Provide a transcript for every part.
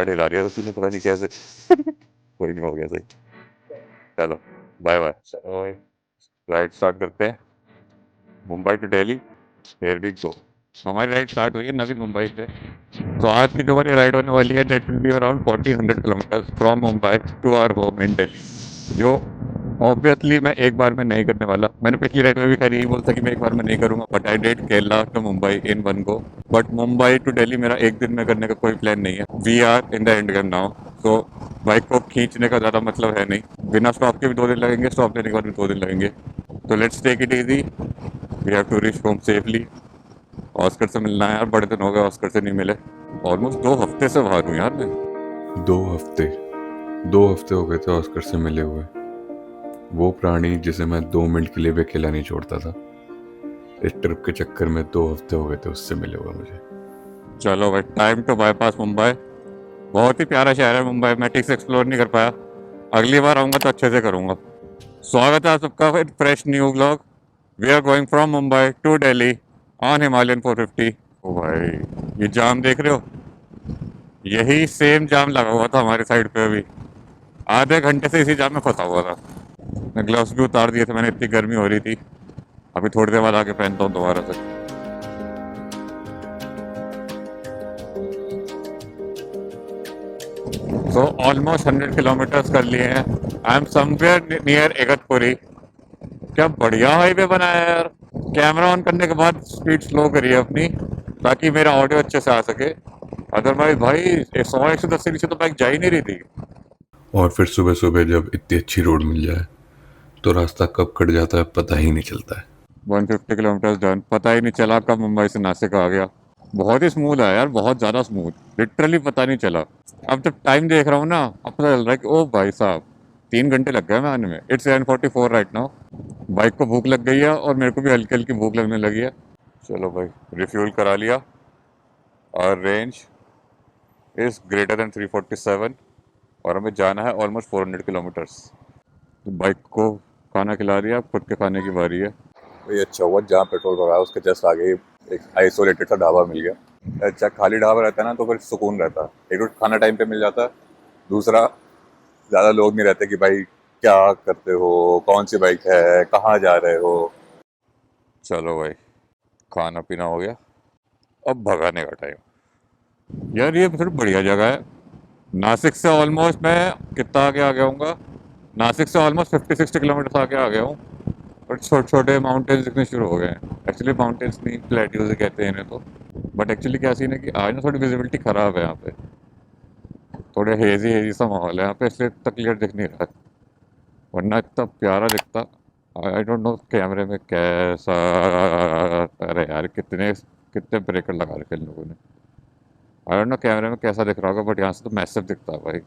गाड़ी हिला रही है तो तूने पता नहीं कैसे। कोई नहीं, हो गया सही। चलो बाय बाय। राइड स्टार्ट करते हैं। Mumbai to Delhi, here we go. हमारी राइड स्टार्ट हुई है नवी मुंबई से। तो आज की जो हमारी राइड होने वाली है that will be around 1400 kilometre from Mumbai to our home in Delhi, जो ऑब्वियसली मैं एक बार में नहीं करने वाला। मैंने पिछली राइड में भी खैर यही बोलता कि मैं एक बार में नहीं करूंगा, but I did Kerala to Mumbai in one go. But Mumbai to Delhi मेरा एक दिन में करने का कोई प्लान नहीं है। We are in the end game now, तो बाइक को खींचने का ज़्यादा मतलब है नहीं। बिना स्टॉप के भी 2 दिन लगेंगे, स्टॉप लेने के बाद भी 2 दिन लगेंगे। तो let's take it easy, we have to reach home safely. Oscar से मिलना है यार, बड़े दिन हो गए ऑस्कर से नहीं मिले। ऑलमोस्ट 2 हफ्ते से बाहर हूँ यार मैं। 2 हफ्ते 2 हफ्ते हो गए थे ऑस्कर से मिले हुए। वो प्राणी जिसे मैं 2 मिनट के लिए भी अकेला नहीं छोड़ता था, इस ट्रिप के चक्कर में 2 हफ्ते हो गए थे उससे मिले हुए मुझे। चलो भाई, टाइम टू बाईपास मुंबई। बहुत ही प्यारा शहर है मुंबई, मैं ठीक से एक्सप्लोर नहीं कर पाया। अगली बार आऊँगा तो अच्छे से करूँगा। स्वागत है आप सबका फिर fresh new blog. We are going from Mumbai to Delhi on Himalayan 450। ओ भाई, ये जाम देख रहे हो? यही सेम जाम लगा हुआ था हमारी साइड पे अभी। आधे घंटे से इसी जाम में फंसा हुआ था। मैं ग्लव्स भी उतार दिए थे मैंने, इतनी गर्मी हो रही थी। अभी थोड़ी देर बाद आके पहनता हूँ दोबारा से। सो ऑलमोस्ट 100 किलोमीटर्स कर लिए हैं। I am somewhere near Igatpuri. क्या बढ़िया हाईवे बनाया है यार। कैमरा ऑन करने के बाद स्पीड स्लो करी है अपनी, ताकि मेरा ऑडियो अच्छे से आ सके। अदरवाइज भाई 100-110 से नीचे तो बाइक जा ही नहीं रही थी। और फिर सुबह सुबह जब इतनी अच्छी रोड मिल जाए तो रास्ता कब कट जाता है पता ही नहीं चलता है। 150 किलोमीटर डन, पता ही नहीं चला कब मुंबई से नासिक आ गया। बहुत ही स्मूथ है यार, बहुत ज़्यादा स्मूथ, लिटरली पता नहीं चला। अब जब टाइम देख रहा हूँ ना, अब पता चल रहा है कि ओ भाई साहब 3 घंटे लग गए मैं आने में। It's 7:44 right now. बाइक को भूख लग गई है और मेरे को भी हल्की हल्की भूख लगने लगी है। चलो भाई, रिफ्यूल करा लिया और रेंज इज़ ग्रेटर देन 347 और हमें जाना है ऑलमोस्ट 400 किलोमीटर्स। तो बाइक को खाना खिला दिया, अब खुद के खाने की बारी है। ये अच्छा हुआ जहाँ पेट्रोल भरा उसके जस्ट आगे एक आइसोलेटेड सा ढाबा मिल गया। अच्छा, खाली ढाबा रहता है ना तो फिर सुकून रहता है। एक तो खाना टाइम पे मिल जाता है, दूसरा ज़्यादा लोग नहीं रहते कि भाई क्या करते हो, कौन सी बाइक है, कहाँ जा रहे हो। चलो भाई, खाना पीना हो गया, अब भगाने का टाइम। यार ये फिर बढ़िया जगह है। नासिक से ऑलमोस्ट मैं कितना आगे आ गया हूँ? नासिक से ऑलमोस्ट 50-60 किलोमीटर आगे आ गया हूँ। और छोटे छोटे माउंटेन्स दिखने शुरू हो गए हैं। एक्चुअली माउंटेन्स नहीं, प्लेट्यूज कहते हैं इन्हें तो। बट एक्चुअली क्या सीन है कि आज ना थोड़ी विजिबिलिटी ख़राब है यहाँ पे। थोड़े हेजी हेजी सा माहौल है यहाँ पे, इसलिए इतना क्लियर दिख नहीं रहा है, वरना इतना प्यारा दिखता। आई डोंट नो कैमरे में कैसा। अरे यार, कितने कितने ब्रेकर लगा रखे इन लोगों ने। आई डोंट नो कैमरे में कैसा दिख रहा होगा, बट यहाँ से तो मैसिव दिखता है भाई।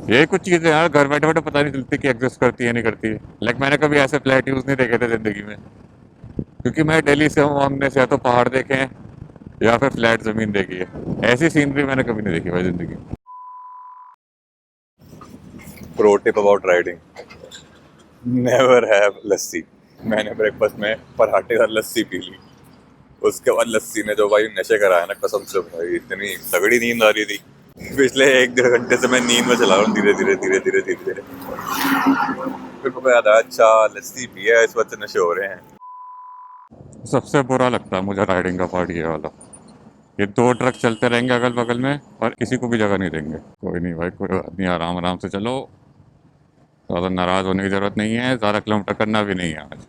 ये कुछ चीज़ें यार घर बैठे बैठे पता नहीं चलती कि एग्जिस्ट करती है नहीं करती है। लाइक मैंने कभी ऐसे फ्लैट यूज़ नहीं देखे थे ज़िंदगी में, क्योंकि मैं दिल्ली से हूँ। हमने से या तो पहाड़ देखे हैं या फिर फ्लैट ज़मीन देखी है। ऐसी सीनरी मैंने कभी नहीं देखी भाई ज़िंदगी में। Pro tip about riding, never have lassi. मैंने ब्रेकफास्ट में पराठे और लस्सी पी ली। उसके बाद लस्सी ने जो भाई नशे कराया ना, कसम से भाई इतनी तगड़ी नींद आ रही थी। पिछले 1-1.5 घंटे से मैं नींद में चला रहा हूँ, धीरे धीरे धीरे धीरे धीरे धीरे। फिर मेरे को याद आया, अच्छा लस्सी पिया है इस वजह से नशे हो रहे हैं। सबसे बुरा लगता है मुझे राइडिंग का पार्ट ये वाला। ये 2 ट्रक चलते रहेंगे अगल बगल में और किसी को भी जगह नहीं देंगे। कोई नहीं भाई, कोई बात नहीं, आराम आराम से चलो। ज़्यादा नाराज़ होने की ज़रूरत नहीं है, ज़्यादा किलोमीटर करना भी नहीं है आज।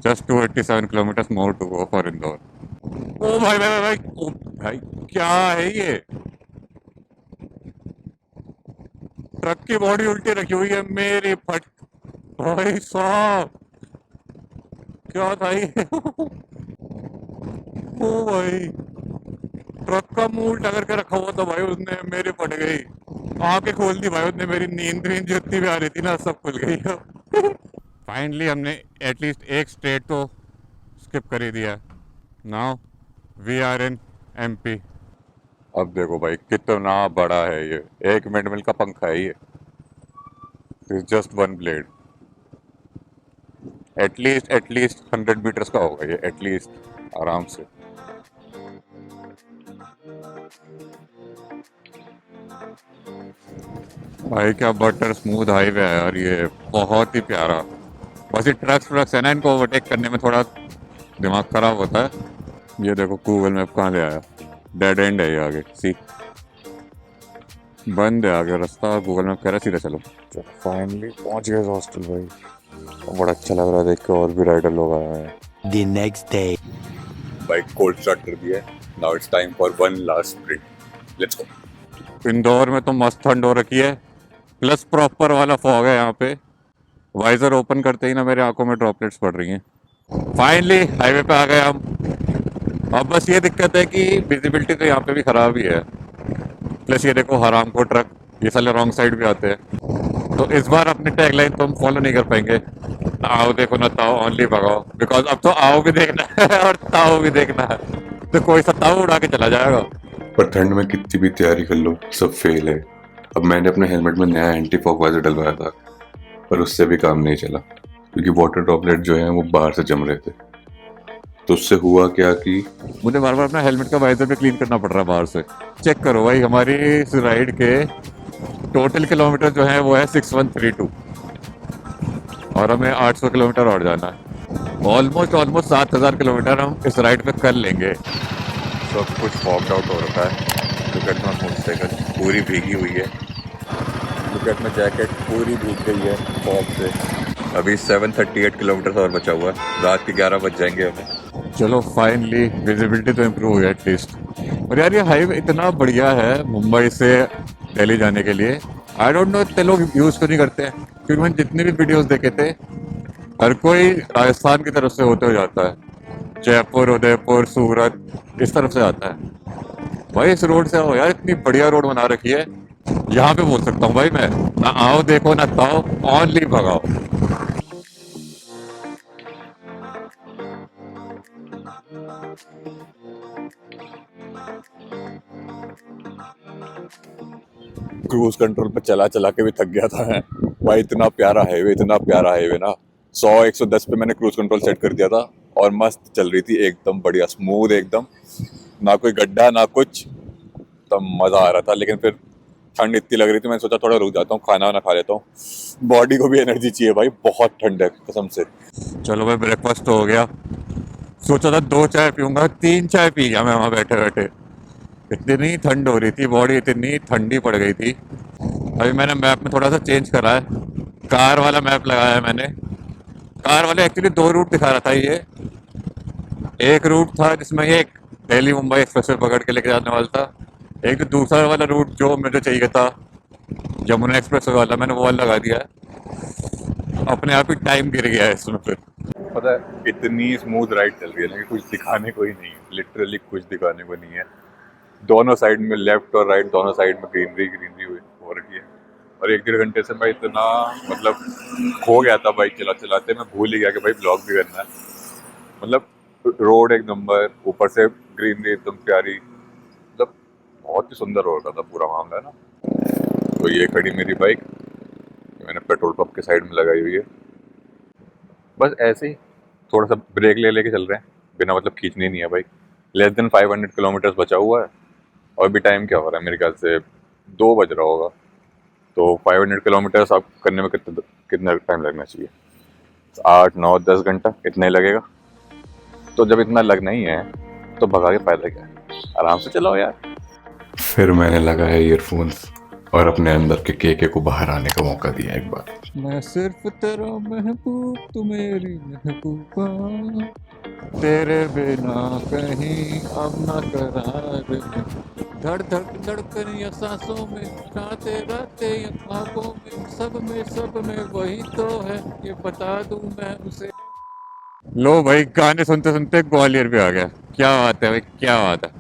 Just 287 kilometre more to go for Indore. ओ भाई भाई भाई भाई, ओ भाई, क्या है ये? ट्रक की बॉडी उल्टी रखी हुई है मेरी फट। भाई साहब, क्या था ये? ओ भाई, ट्रक का मुंह उल्टा करके रखा हुआ था भाई उसने, मेरी फट गई। आंखें खोल दी भाई उसने, मेरी नींद जितनी भी आ रही थी ना सब खुल गई अब। फाइनली हमने एटलीस्ट एक स्टेट तो स्किप कर ही दिया। Now we are in MP. अब देखो भाई कितना बड़ा है ये, 1 मिनट का पंखा है ये। Is just one blade. At least 100 metres का होगा ये, एटलीस्ट आराम से। भाई क्या बटर स्मूथ हाईवे है यार, ये बहुत ही प्यारा। बस ये ट्रक्स व्रक्स है ना, इनको ओवरटेक करने में थोड़ा दिमाग खराब होता है। ये देखो गूगल मैप कहाँ ले आया, डेड एंड है ये आगे, सी बंद है आगे रास्ता। गूगल मैप कह रहा है सीधा चलो। चलो फाइनली पहुंच गए हॉस्टल भाई। बड़ा अच्छा लग रहा है देख के, और भी राइडर लोग आए हैं। The next day. Bike cold start कर दिया है। Now it's time for one last sprint. Let's go. Indore में तो मस्त ठंड हो रखी है, प्लस प्रॉपर वाला फॉग है यहाँ पे। वाइजर ओपन करते ही ना मेरे आंखों में ड्रॉपलेट्स पड़ रही हैं। फाइनली हाईवे पे आ गए हम। अब बस ये दिक्कत है कि विजिबिलिटी तो यहाँ पे भी खराब ही है। प्लस ये देखो हराम को ट्रक, ये साले रॉन्ग साइड भी आते हैं। तो इस बार अपनी टैगलाइन तो हम फॉलो नहीं कर पाएंगे, ना आओ देखो ना ताओ, ओनली भगाओ। बिकॉज अब तो आओ भी देखना है और ताओ भी देखना है, तो कोई सा ताओ उड़ा के चला जाएगा। पर ठंड में कितनी भी तैयारी कर लो सब फेल है। अब मैंने अपने हेलमेट में नया एंटी फॉग वाइजर डलवाया था, पर उससे भी काम नहीं चला क्योंकि वाटर ड्रॉपलेट जो है वो बाहर से जम रहे थे। तो उससे हुआ क्या कि मुझे बार बार अपना हेलमेट का वाइजर भी क्लीन करना पड़ रहा है बाहर से। चेक करो भाई, हमारी इस राइड के टोटल किलोमीटर जो है वो है 6132, और हमें 800 किलोमीटर और जाना है। ऑलमोस्ट 7000 किलोमीटर हम इस राइड पे कर लेंगे। सब कुछ फॉग्ड आउट हो रखा है। लुक एट माय मोटरसाइकिल, पूरी भीगी हुई है। लुक एट माय जैकेट, पूरी भीग गई है फॉग से। अभी 738 किलोमीटर और बचा हुआ है, रात के 11 बज जाएंगे हमें। चलो फाइनली विजिबिलिटी तो इम्प्रूव हुई एटलीस्ट। और यार ये हाईवे इतना बढ़िया है मुंबई से दिल्ली जाने के लिए। आई डोंट नो इतने लोग यूज़ क्यों नहीं करते हैं, क्योंकि मैंने जितने भी वीडियोस देखे थे हर कोई राजस्थान की तरफ से होते हुए जाता है। जयपुर, उदयपुर, सूरत इस तरफ से आता है। भाई इस रोड से आओ यार, इतनी बढ़िया रोड बना रखी है। यहाँ पे बोल सकता हूँ भाई मैं, ना आओ देखो ना ताओ, ओनली भगाओ। क्रूज कंट्रोल पे चला चला के भी थक गया था मैं। भाई इतना प्यारा हाईवे ना। 100 110 पे मैंने क्रूज कंट्रोल सेट कर दिया था और मस्त चल रही थी, एकदम बढ़िया स्मूथ एकदम, ना कोई गड्ढा ना कुछ। तब मजा आ रहा था, लेकिन फिर ठंड इतनी लग रही थी, मैंने सोचा थोड़ा रुक जाता हूँ, खाना वाना खा लेता हूँ। बॉडी को भी एनर्जी चाहिए भाई, बहुत ठंड है कसम से। चलो भाई ब्रेकफास्ट तो हो गया। सोचा था 2 चाय पीऊंगा, 3 चाय पी गया मैं वहाँ बैठे बैठे। इतनी ठंड हो रही थी, बॉडी इतनी ठंडी पड़ गई थी। अभी मैंने मैप में थोड़ा सा चेंज करा है, कार वाला मैप लगाया है मैंने। कार वाले एक्चुअली 2 रूट दिखा रहा था ये। एक रूट था जिसमें ये दिल्ली मुंबई एक्सप्रेसवे पकड़ के लेके जाने वाला था। एक जो दूसरा वाला रूट जो मुझे चाहिए था, यमुना एक्सप्रेसवे वाला, मैंने वो वाला लगा दिया है। अपने आप ही टाइम गिर गया है इसमें फिर। पता है इतनी स्मूथ राइड चल रही है ना कि कुछ दिखाने को ही नहीं है, लिटरली कुछ दिखाने को नहीं है। दोनों साइड में, लेफ्ट और राइट दोनों साइड में ग्रीनरी हो रखी है। और 1 डेढ़ घंटे से मैं इतना मतलब खो गया था बाइक चलाते चलाते, मैं भूल ही गया कि भाई ब्लॉग भी करना है। मतलब रोड एक नंबर, ऊपर से ग्रीनरी एकदम प्यारी, मतलब बहुत ही सुंदर हो रहा था पूरा मामला ना। तो ये खड़ी मेरी बाइक, मैंने पेट्रोल पंप के साइड में लगाई हुई है। बस ऐसे ही थोड़ा सा ब्रेक ले लेके चल रहे हैं, बिना मतलब खींचनी नहीं है बाइक। लेस देन 500 किलोमीटर्स बचा हुआ है, और भी टाइम क्या हो रहा है, मेरे ख्याल से 2 बज रहा होगा। तो 500 किलोमीटर्स आप करने में कितना टाइम लगना चाहिए? 8 9 10 घंटा इतना ही लगेगा। तो जब इतना लगना ही है तो भगा के फायदा क्या है, आराम से चलाओ यार। फिर मैंने लगाया ईयरफोन्स और अपने अंदर के केके को बाहर आने का मौका दिया एक बार। मैं सिर्फ तेरा महबूब, तू मेरी महबूबा, तेरे बिना कहीं अब न करार में, धड़ धड़ धड़कन या सांसों में, गाते गाते या ख्वाबों में सब में वही तो है, ये बता दूं मैं उसे। लो भाई, गाने सुनते सुनते ग्वालियर भी आ गया। क्या बात है भाई, क्या बात है।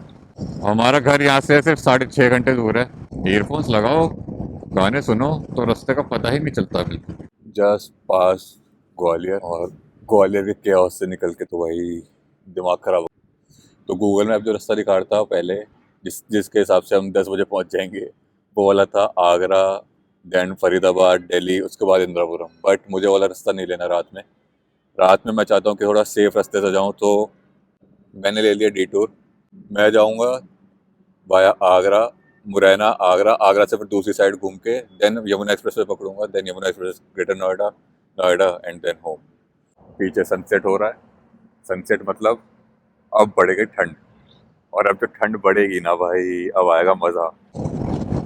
हमारा घर यहाँ से सिर्फ 6.5 घंटे दूर है। ईयरफोन्स लगाओ, गाने सुनो, तो रास्ते का पता ही नहीं चलता बिल्कुल। जस्ट पास ग्वालियर, और ग्वालियर के केओस से निकल के तो भाई दिमाग खराब हो। तो गूगल मैप जो रास्ता दिखा रहा था पहले, जिसके हिसाब से हम 10 बजे पहुंच जाएंगे, वो वाला था आगरा, देन फरीदाबाद, दिल्ली, उसके बाद इंदिरापुरम। बट मुझे वाला रास्ता नहीं लेना रात में मैं चाहता हूँ कि थोड़ा सेफ रास्ते से जाऊँ, तो मैंने ले लिया डिटूर। मैं जाऊँगा वाया आगरा, मुरैना, आगरा, आगरा से फिर दूसरी साइड घूम के देन यमुना एक्सप्रेस वे पकड़ूंगा, then Yamuna express Greater Noida, Noida and then home. पीछे सनसेट हो रहा है, सनसेट मतलब अब बढ़ेगी ठंड, और अब जो ठंड बढ़ेगी ना भाई, अब आएगा मजा।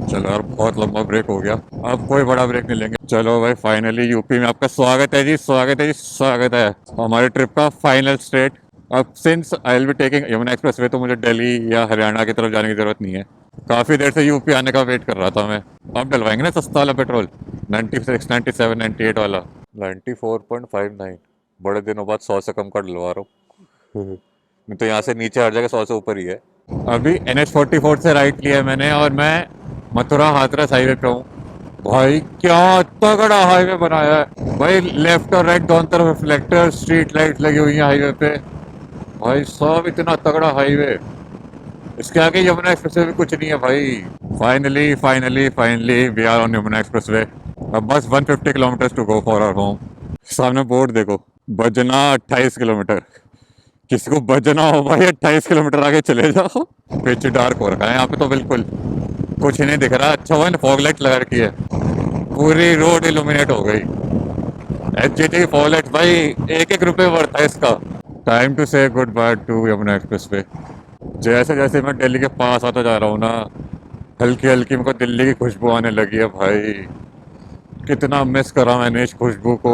चलो यार, बहुत लंबा ब्रेक हो गया, अब कोई बड़ा ब्रेक नहीं लेंगे। चलो भाई, फाइनली यूपी में आपका स्वागत है जी, स्वागत है जी, स्वागत है हमारे ट्रिप का फाइनल स्टेट। अब since I will be taking Yamuna express way, तो मुझे दिल्ली या हरियाणा की तरफ जाने की जरूरत नहीं है। काफी देर से यूपी आने का वेट कर रहा था मैं। अब डलवाएंगे ना सस्ता वाला पेट्रोल, 96, 97, 98 वाला। 94.59, बड़े दिनों बाद 100 से कम का डलवा रहा हूँ। नहीं तो यहाँ से नीचे हर जगह 100 से ऊपर ही है। अभी NH44 से राइट लिया है मैंने, और मैं मथुरा हाथरस हाईवे पे हूँ। भाई क्या तगड़ा हाईवे बनाया है भाई, लेफ्ट और राइट दोनों तरफ रिफ्लेक्टर, स्ट्रीट लाइट लगी हुई है हाईवे पे। भाई सब इतना तगड़ा हाईवे, इसके आगे यमुना एक्सप्रेस वे भी कुछ नहीं है भाई। Finally finally finally we are on Yamuna expressway. अब बस 150 kilometre to go for our home. सामने बोर्ड देखो, बजना 28 किलोमीटर। किसी को बजना हो भाई, 28 किलोमीटर आगे चले जाओ। पिच डार्क हो रखा है यहाँ पे तो, बिल्कुल कुछ नहीं दिख रहा। अच्छा हुआ फॉग लाइट लगा रखी है, पूरी रोड इल्यूमिनेट हो गई। HGT फॉग लाइट भाई, एक एक रुपए वर्थ है इसका। टाइम टू से good by two Yamuna express way. जैसे जैसे मैं दिल्ली के पास आता जा रहा हूँ ना, हल्की हल्की मेरे को दिल्ली की खुशबू आने लगी है भाई। कितना मिस करा मैंने इस खुशबू को।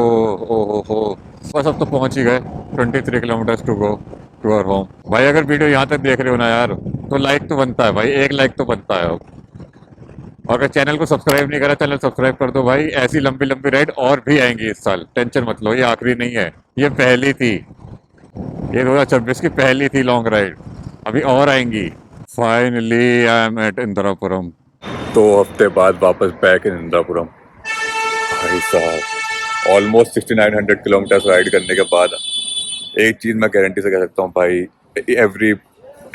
ओ हो, बस अब तो पहुंच ही गए। 23 kilometre to go to our home. भाई अगर वीडियो यहाँ तक देख रहे हो ना यार, तो लाइक तो बनता है भाई, एक लाइक तो बनता है। अब और अगर चैनल को सब्सक्राइब नहीं करा, चैनल सब्सक्राइब कर दो भाई। ऐसी लंबी लंबी राइड और भी आएंगी इस साल, टेंशन मत लो, ये आखिरी नहीं है, ये पहली थी। ये 2026 की पहली थी लॉन्ग राइड, अभी और आएंगी। Finally I am at Indirapuram. 2 हफ्ते बाद वापस बैक इन इंदिरापुरम। भाई साहब, ऑलमोस्ट 6900 किलोमीटर राइड करने के बाद एक चीज मैं गारंटी से कह सकता हूँ भाई, every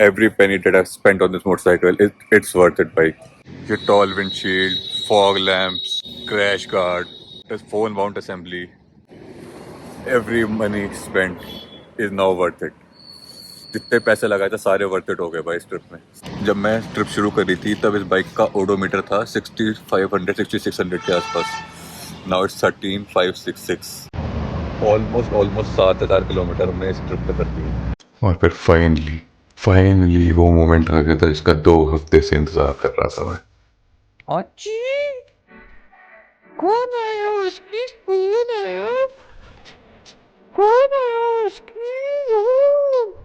every penny that I spent on this motorcycle, it's worth it भाई। ये tall windshield, fog lamps, crash guard, phone mount assembly, every money spent is now worth it. जितने पैसे लगाए थे सारे वर्थ इट हो गए भाई इस ट्रिप में। जब मैं ट्रिप शुरू करी थी तब इस बाइक का ओडोमीटर था 6500 6600 के आसपास। Now it's 13566। ऑलमोस्ट 7000 किलोमीटर हमने इस ट्रिप पे कर दिए। और फिर फाइनली फाइनली वो मोमेंट आ गया था जिसका 2 हफ्ते से इंतजार कर रहा था मैं। अच्छी कौन आया उसकी कौन आया कौन आया उसकी कौन